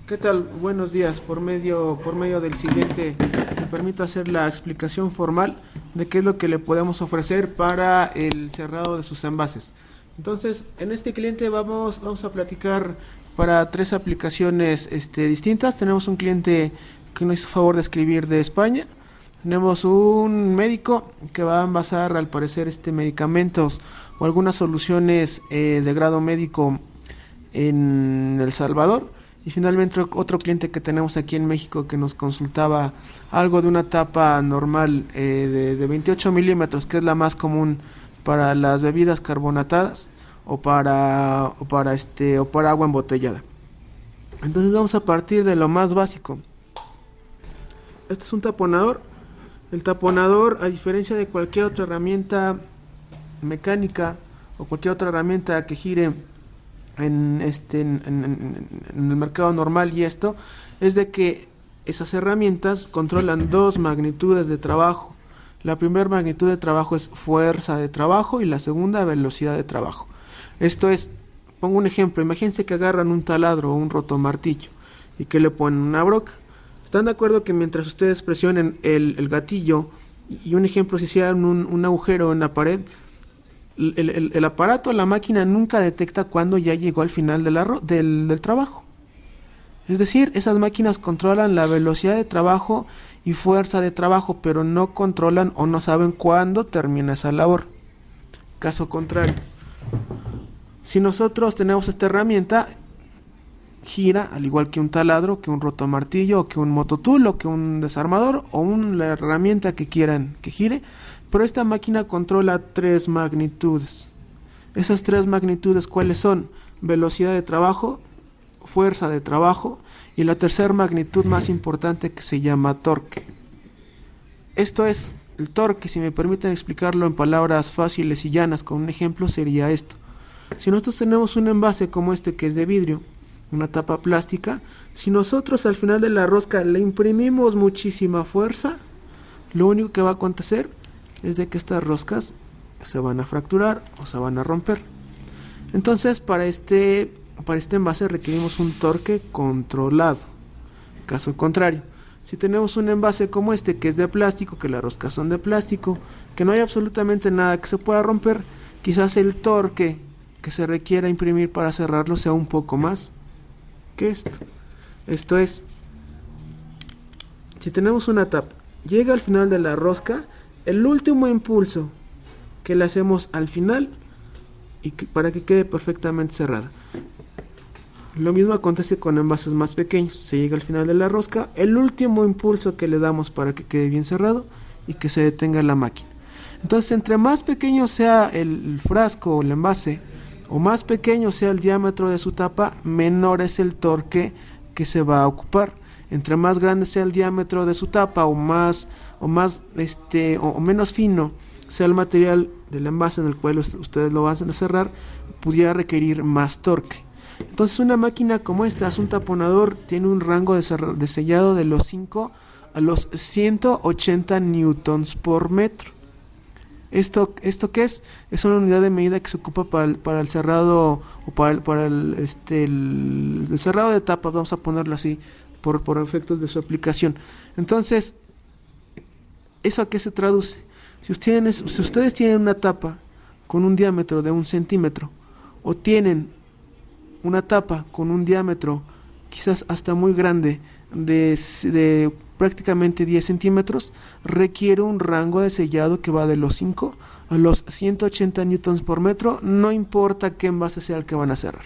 ¿Qué tal? Buenos días. Por medio del siguiente, me permito hacer la explicación formal de qué es lo que le podemos ofrecer para el cerrado de sus envases. Entonces, en este cliente vamos a platicar para tres aplicaciones distintas. Tenemos un cliente que nos hizo favor de escribir de España. Tenemos un médico que va a envasar, al parecer, medicamentos o algunas soluciones de grado médico en El Salvador. Y finalmente otro cliente que tenemos aquí en México que nos consultaba algo de una tapa normal de 28 milímetros, que es la más común para las bebidas carbonatadas o para agua embotellada. Entonces vamos a partir de lo más básico. Este es un taponador. El taponador, a diferencia de cualquier otra herramienta mecánica o cualquier otra herramienta que gire en el mercado normal, y esto es de que esas herramientas controlan dos magnitudes de trabajo. La primera magnitud de trabajo es fuerza de trabajo y la segunda velocidad de trabajo. Esto es, pongo un ejemplo, imagínense que agarran un taladro o un rotomartillo y que le ponen una broca. ¿Están de acuerdo que mientras ustedes presionen el gatillo, y un ejemplo, si hicieran un agujero en la pared, el aparato, la máquina nunca detecta cuando ya llegó al final del trabajo? Es decir, esas máquinas controlan la velocidad de trabajo y fuerza de trabajo, pero no controlan o no saben cuándo termina esa labor. Caso contrario, si nosotros tenemos esta herramienta, gira al igual que un taladro, que un rotomartillo, o que un mototool, o que un desarmador, o la herramienta que quieran que gire, pero esta máquina controla tres magnitudes. Esas tres magnitudes, ¿cuáles son? Velocidad de trabajo, fuerza de trabajo y la tercera magnitud más importante, que se llama torque. Esto es, el torque, si me permiten explicarlo en palabras fáciles y llanas con un ejemplo, sería esto. Si nosotros tenemos un envase como este que es de vidrio, una tapa plástica, si nosotros al final de la rosca le imprimimos muchísima fuerza, lo único que va a acontecer es de que estas roscas se van a fracturar o se van a romper. Entonces, para este envase requerimos un torque controlado. Caso contrario, si tenemos un envase como este que es de plástico, que las roscas son de plástico, que no hay absolutamente nada que se pueda romper, quizás el torque que se requiera imprimir para cerrarlo sea un poco más que esto. Esto es, si tenemos una tapa, llega al final de la rosca, el último impulso que le hacemos al final para que quede perfectamente cerrada. Lo mismo acontece con envases más pequeños. Se llega al final de la rosca, el último impulso que le damos para que quede bien cerrado y que se detenga la máquina. Entonces, entre más pequeño sea el frasco o el envase, o más pequeño sea el diámetro de su tapa, menor es el torque que se va a ocupar. Entre más grande sea el diámetro de su tapa, o menos fino sea el material del envase en el cual ustedes lo van a cerrar, pudiera requerir más torque. Entonces, una máquina como esta, es un taponador, tiene un rango de sellado de los 5 a los 180 newtons por metro. ¿Esto qué es? Es una unidad de medida que se ocupa para el cerrado, o para el cerrado de tapas, vamos a ponerlo así, por efectos de su aplicación. Entonces, ¿eso a qué se traduce? Si ustedes tienen una tapa con un diámetro de 1 centímetro, o tienen una tapa con un diámetro quizás hasta muy grande de prácticamente 10 centímetros, requiere un rango de sellado que va de los 5 a los 180 newtons por metro, no importa qué envase sea el que van a cerrar.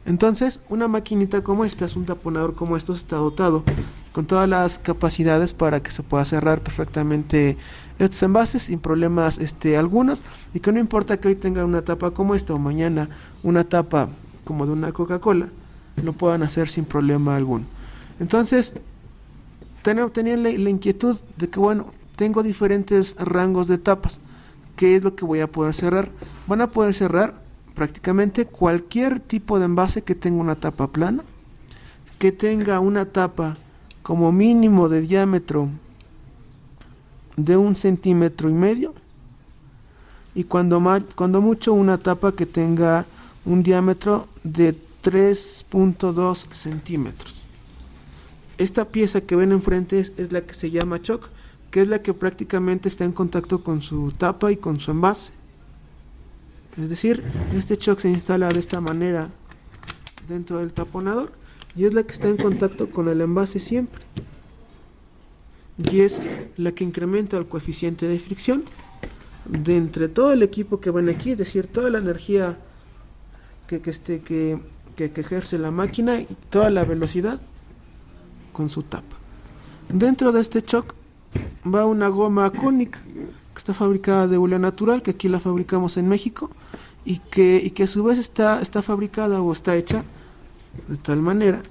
Entonces, una maquinita como esta, es un taponador como estos, está dotado con todas las capacidades para que se pueda cerrar perfectamente estos envases sin problemas algunos, y que no importa que hoy tengan una tapa como esta o mañana una tapa como de una Coca-Cola, lo puedan hacer sin problema alguno. Entonces, tenían la inquietud de que, bueno, tengo diferentes rangos de tapas, ¿qué es lo que voy a poder cerrar? Van a poder cerrar prácticamente cualquier tipo de envase que tenga una tapa plana, que tenga una tapa como mínimo de diámetro de 1,5 centímetros, y cuando mucho una tapa que tenga un diámetro de 3.2 centímetros. Esta pieza que ven enfrente es la que se llama choke, que es la que prácticamente está en contacto con su tapa y con su envase. Es decir, este choke se instala de esta manera dentro del taponador y es la que está en contacto con el envase siempre. Y es la que incrementa el coeficiente de fricción de entre todo el equipo que ven aquí, es decir, toda la energía que ejerce la máquina y toda la velocidad con su tapa. Dentro de este choke va una goma cónica que está fabricada de hule natural, que aquí la fabricamos en México, y que a su vez está fabricada o está hecha de tal manera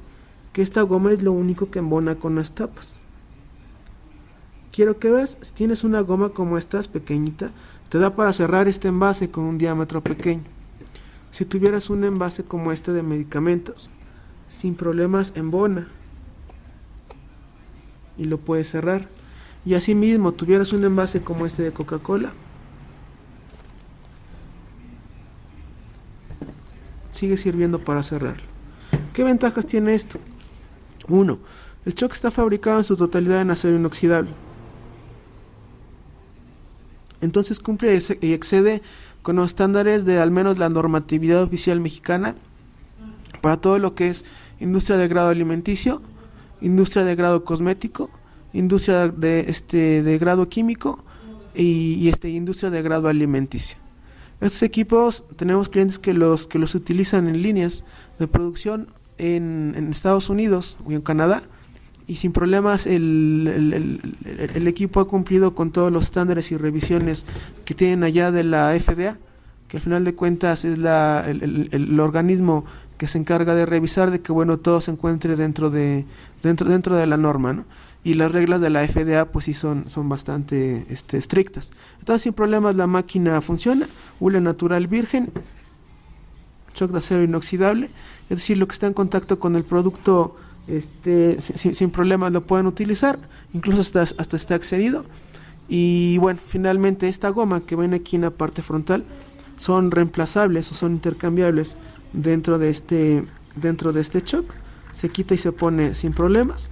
que esta goma es lo único que embona con las tapas. Quiero que veas, si tienes una goma como esta, pequeñita, te da para cerrar este envase con un diámetro pequeño. Si tuvieras un envase como este de medicamentos, sin problemas embona y lo puedes cerrar. Y asimismo, tuvieras un envase como este de Coca-Cola, sigue sirviendo para cerrarlo. ¿Qué ventajas tiene esto? 1. El choke está fabricado en su totalidad en acero inoxidable. Entonces cumple y excede con los estándares de al menos la normatividad oficial mexicana para todo lo que es industria de grado alimenticio, industria de grado cosmético, industria de grado químico y industria de grado alimenticio. Estos equipos tenemos clientes que los utilizan en líneas de producción en Estados Unidos o en Canadá, y sin problemas el equipo ha cumplido con todos los estándares y revisiones que tienen allá de la FDA, que al final de cuentas es el organismo que se encarga de revisar de que todo se encuentre dentro de la norma, ¿no? Y las reglas de la FDA pues sí son bastante estrictas. Entonces sin problemas la máquina funciona, hule natural virgen, choke de acero inoxidable, es decir, lo que está en contacto con el producto sin problemas lo pueden utilizar, incluso hasta está accedido. Y bueno, finalmente esta goma que ven aquí en la parte frontal son reemplazables o son intercambiables dentro de este choke, se quita y se pone sin problemas.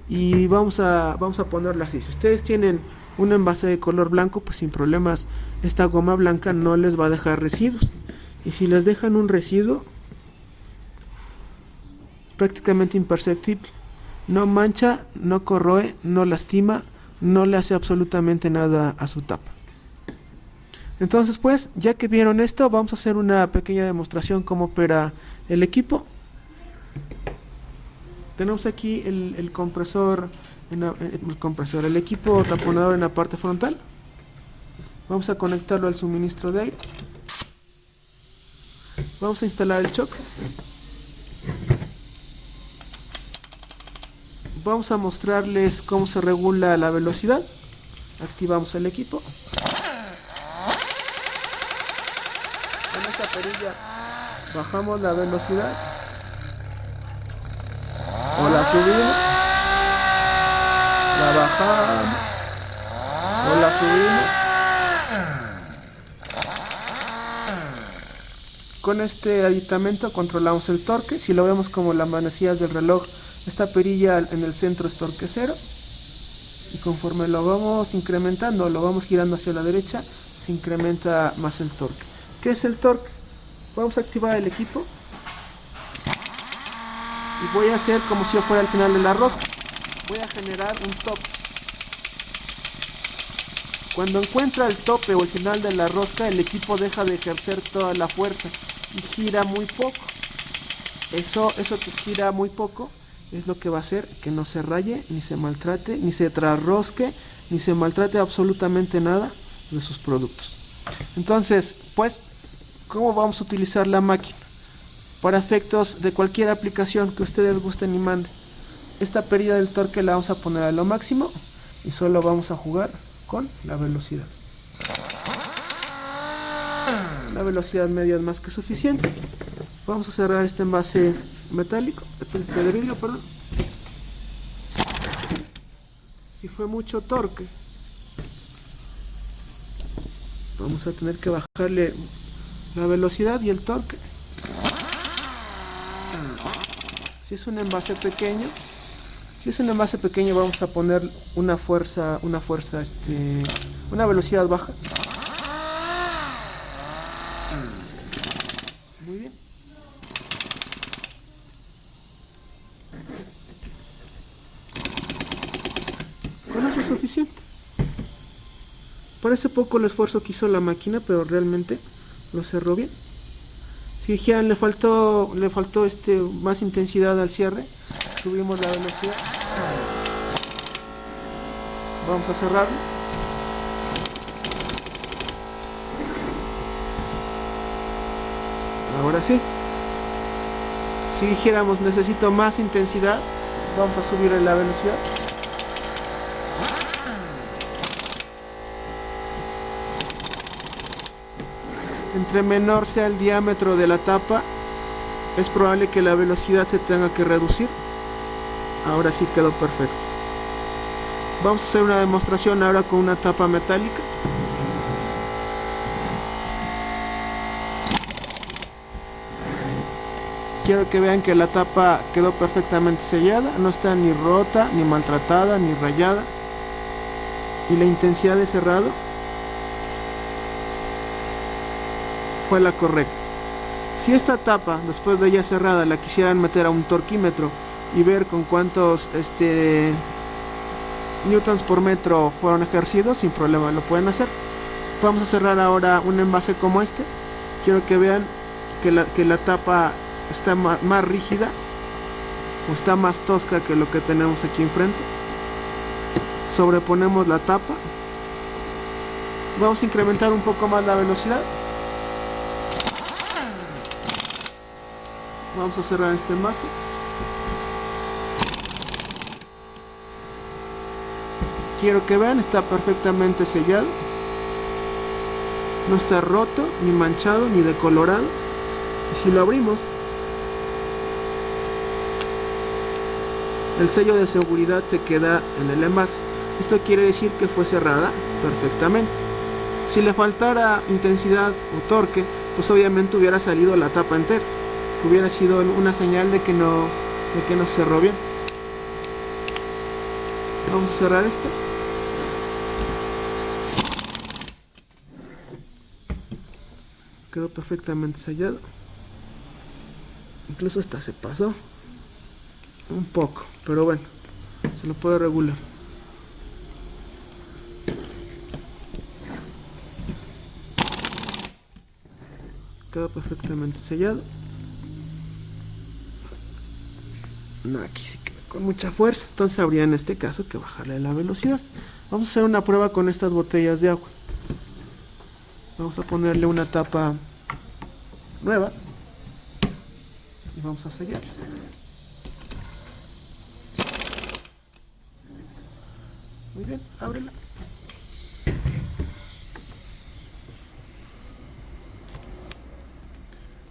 Y vamos a ponerla así. Si ustedes tienen un envase de color blanco, pues sin problemas esta goma blanca no les va a dejar residuos, y si les dejan un residuo prácticamente imperceptible, no mancha, no corroe, no lastima, no le hace absolutamente nada a su tapa. Entonces pues, ya que vieron esto, vamos a hacer una pequeña demostración cómo opera el equipo. Tenemos aquí el compresor, el equipo taponador en la parte frontal. Vamos a conectarlo al suministro de aire. Vamos a instalar el choke. Vamos a mostrarles cómo se regula la velocidad. Activamos el equipo. Con esta perilla bajamos la velocidad o la subimos, la bajamos o la subimos. Con este aditamento controlamos el torque. Si lo vemos como las manecillas del reloj, esta perilla en el centro es torque cero, y conforme lo vamos incrementando, lo vamos girando hacia la derecha, se incrementa más el torque. ¿Qué es el torque? Vamos a activar el equipo y voy a hacer como si yo fuera al final de la rosca. Voy a generar un tope. Cuando encuentra el tope o el final de la rosca, el equipo deja de ejercer toda la fuerza y gira muy poco. Eso que gira muy poco es lo que va a hacer que no se raye, ni se maltrate, ni se trasrosque, ni se maltrate absolutamente nada de sus productos. Entonces, pues, ¿cómo vamos a utilizar la máquina? Para efectos de cualquier aplicación que ustedes gusten y manden. Esta perilla del torque la vamos a poner a lo máximo y solo vamos a jugar con la velocidad. La velocidad media es más que suficiente. Vamos a cerrar este envase metálico, de vidrio, perdón. Si fue mucho torque, vamos a tener que bajarle la velocidad y el torque. Si es un envase pequeño, vamos a poner una velocidad baja. Muy bien. Con eso es suficiente. Parece poco el esfuerzo que hizo la máquina, pero realmente lo cerró bien. Si dijeran le faltó más intensidad al cierre, subimos la velocidad. Vamos a cerrarlo. Ahora sí. Si dijéramos necesito más intensidad, vamos a subir la velocidad. Entre menor sea el diámetro de la tapa, es probable que la velocidad se tenga que reducir. Ahora sí quedó perfecto. Vamos a hacer una demostración ahora con una tapa metálica. Quiero que vean que la tapa quedó perfectamente sellada, no está ni rota, ni maltratada, ni rayada. Y la intensidad de cerrado fue la correcta. Si esta tapa, después de ya cerrada, la quisieran meter a un torquímetro y ver con cuántos newtons por metro fueron ejercidos, sin problema lo pueden hacer. Vamos a cerrar ahora un envase como este. Quiero que vean que la tapa está más rígida, o está más tosca que lo que tenemos aquí enfrente. Sobreponemos la tapa. Vamos a incrementar un poco más la velocidad. Vamos a cerrar este envase. Quiero que vean, está perfectamente sellado. No está roto, ni manchado, ni decolorado. Y si lo abrimos, el sello de seguridad se queda en el envase. Esto quiere decir que fue cerrada perfectamente. Si le faltara intensidad o torque, pues obviamente hubiera salido la tapa entera, que hubiera sido una señal de que no cerró bien. Vamos a cerrar esto. Quedó perfectamente sellado. Incluso hasta se pasó un poco, pero bueno, se lo puede regular. Quedó perfectamente sellado. No, aquí sí queda con mucha fuerza, entonces habría en este caso que bajarle la velocidad. Vamos a hacer una prueba con estas botellas de agua. Vamos a ponerle una tapa nueva y vamos a sellarlas. Muy bien, ábrela.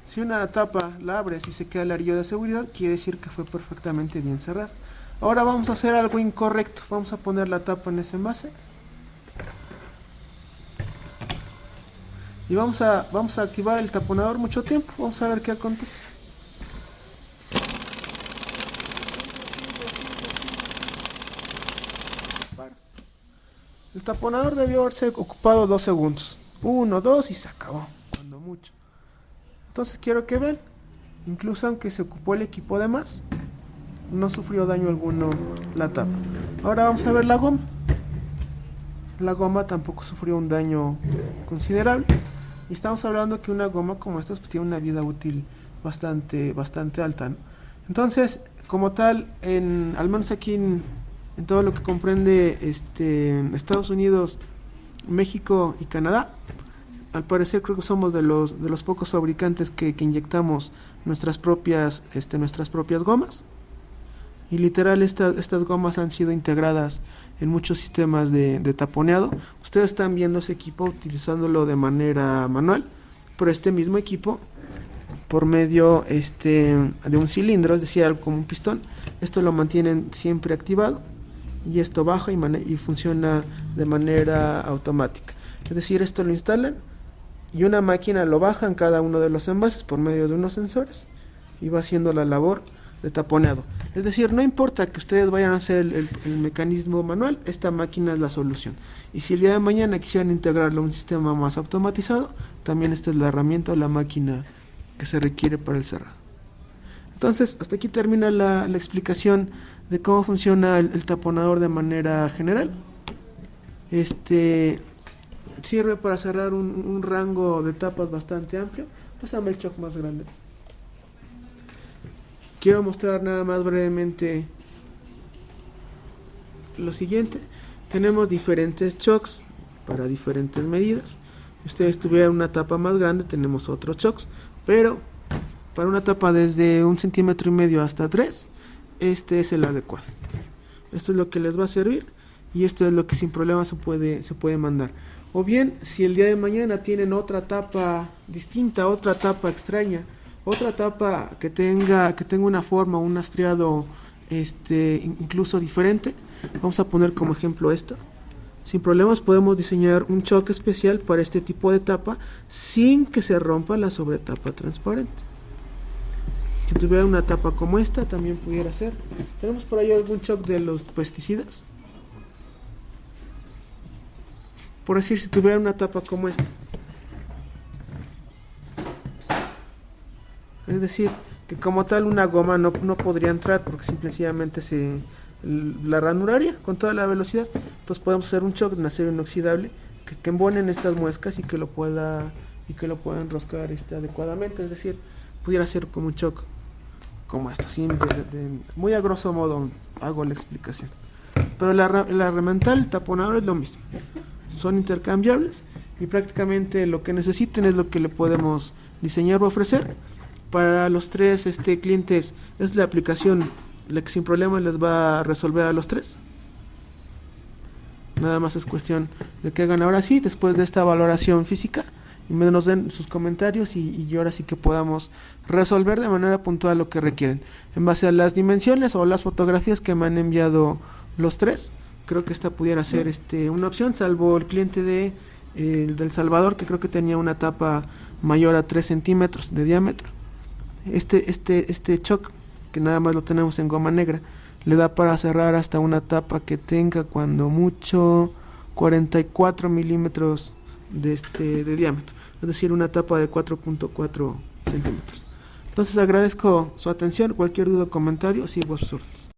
Si una tapa la abres y se queda el arillo de seguridad, quiere decir que fue perfectamente bien cerrada. Ahora vamos a hacer algo incorrecto. Vamos a poner la tapa en ese envase. Y vamos a activar el taponador mucho tiempo. Vamos a ver qué acontece. El taponador debió haberse ocupado 2 segundos. 1, 2 y se acabó, cuando mucho. Entonces quiero que vean, incluso aunque se ocupó el equipo de más, no sufrió daño alguno la tapa. Ahora vamos a ver la goma. La goma tampoco sufrió un daño considerable. Y estamos hablando que una goma como esta pues, tiene una vida útil bastante alta, ¿no? Entonces, como tal, al menos aquí en todo lo que comprende Estados Unidos, México y Canadá, al parecer creo que somos de los pocos fabricantes que inyectamos nuestras propias gomas. Y literal estas gomas han sido integradas en muchos sistemas de taponeado. Ustedes están viendo ese equipo utilizándolo de manera manual, pero este mismo equipo, por medio de un cilindro, es decir, algo como un pistón, esto lo mantienen siempre activado y esto baja y funciona de manera automática. Es decir, esto lo instalan y una máquina lo baja en cada uno de los envases por medio de unos sensores y va haciendo la labor de taponeado. Es decir, no importa que ustedes vayan a hacer el mecanismo manual, esta máquina es la solución. Y si el día de mañana quisieran integrarlo a un sistema más automatizado, también esta es la herramienta o la máquina que se requiere para el cerrado. Entonces, hasta aquí termina la explicación de cómo funciona el taponador de manera general. Sirve para cerrar un rango de tapas bastante amplio. Pásame el choc más grande. Quiero mostrar nada más brevemente lo siguiente. Tenemos diferentes chocks para diferentes medidas. Si ustedes tuvieran una tapa más grande, tenemos otros chocks, pero para una tapa desde 1,5 centímetros hasta 3, este es el adecuado. Esto es lo que les va a servir y esto es lo que sin problema se puede mandar. O bien, si el día de mañana tienen otra tapa distinta, otra tapa extraña, otra tapa que tenga una forma, un estriado incluso diferente, vamos a poner como ejemplo esto. Sin problemas podemos diseñar un choque especial para este tipo de tapa sin que se rompa la sobretapa transparente. Si tuviera una tapa como esta, también pudiera ser. ¿Tenemos por ahí algún choque de los pesticidas? Por decir, si tuviera una tapa como esta. Es decir, que como tal una goma no podría entrar porque simplemente la ranuraría con toda la velocidad. Entonces podemos hacer un choque de acero inoxidable que embonen estas muescas y que lo pueda enroscar adecuadamente. Es decir, pudiera ser como un choque como esto, muy a grosso modo hago la explicación. Pero la herramienta, el taponador es lo mismo, son intercambiables y prácticamente lo que necesiten es lo que le podemos diseñar o ofrecer. Para los tres clientes es la aplicación la que sin problema les va a resolver a los tres. Nada más es cuestión de que hagan ahora sí, después de esta valoración física, y nos den sus comentarios y ahora sí que podamos resolver de manera puntual lo que requieren. En base a las dimensiones o las fotografías que me han enviado los tres, creo que esta pudiera ser una opción, salvo el cliente del Salvador, que creo que tenía una tapa mayor a 3 centímetros de diámetro. Este choc, que nada más lo tenemos en goma negra, le da para cerrar hasta una tapa que tenga cuando mucho 44 milímetros de diámetro, es decir, una tapa de 4.4 centímetros. Entonces agradezco su atención, cualquier duda o comentario, sigo a sus órdenes.